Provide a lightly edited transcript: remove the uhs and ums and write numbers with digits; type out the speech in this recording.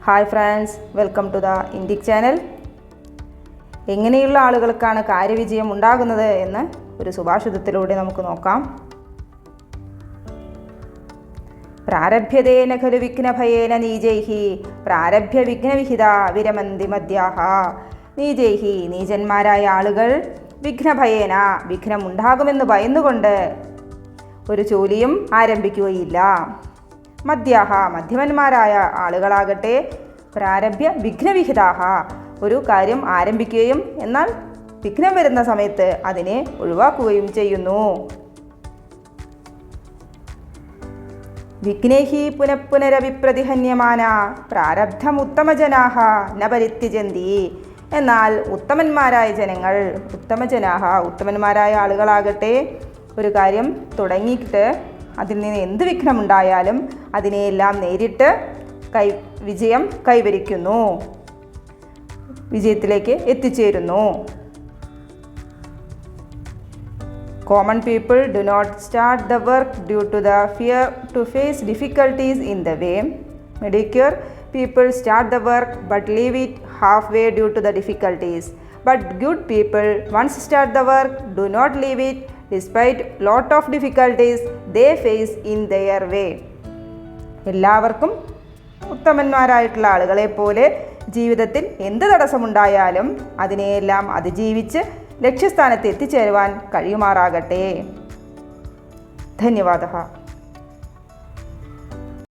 Hi friends, welcome to the ഇന്ത്യക് channel. എങ്ങനെയുള്ള ആളുകൾക്കാണ് കാര്യവിജയം ഉണ്ടാകുന്നത് എന്ന് ഒരു സുഭാഷിതത്തിലൂടെ നമുക്ക് നോക്കാം. പ്രാരഭ്യതേന ഖലു വിഘ്നഭയേന നീജൈഹി പ്രാരഭ്യ വിഘ്നവിഹിത വിരമന്തി മദ്യാഹ. നീജൈഹി നീചന്മാരായ ആളുകൾ വിഘ്നഭയേന വിഘ്നമുണ്ടാകുമെന്ന് ഭയന്നുകൊണ്ട് ഒരു ജോലിയും ആരംഭിക്കുകയില്ല. മദ്യാഹ മധ്യമന്മാരായ ആളുകളാകട്ടെ പ്രാരഭ്യ വിഘ്നവിഹിതാഹ ഒരു കാര്യം ആരംഭിക്കുകയും എന്നാൽ വിഘ്നം വരുന്ന സമയത്ത് അതിനെ ഒഴിവാക്കുകയും ചെയ്യുന്നു. വിഘ്നേഹി പുനഃപുനരവിപ്രതിഹന്യമാന പ്രാരബ്ധമുത്തമജനാഹ ന പരിത്യജന്തി. എന്നാൽ ഉത്തമന്മാരായ ജനങ്ങൾ ഉത്തമന്മാരായ ആളുകളാകട്ടെ ഒരു കാര്യം തുടങ്ങിയിട്ട് അതിൽ നിന്ന് എന്ത് വിഘ്നമുണ്ടായാലും അതിനെയെല്ലാം നേരിട്ട് വിജയം കൈവരിക്കുന്നു, വിജയത്തിലേക്ക് എത്തിച്ചേരുന്നു. Common people do not start the work due to the fear to face difficulties in the way. Mediocre people start the work but leave it halfway due to the difficulties. But good people once start the work do not leave it despite lot of difficulties they face in their way. എല്ലാവർക്കും ഉത്തമന്മാരായിട്ടുള്ള ആളുകളെ പോലെ ജീവിതത്തിൽ എന്ത് തടസ്സമുണ്ടായാലും അതിനെയെല്ലാം അതിജീവിച്ച് ലക്ഷ്യസ്ഥാനത്ത് എത്തിച്ചേരുവാൻ കഴിയുമാറാകട്ടെ. ധന്യവാദ.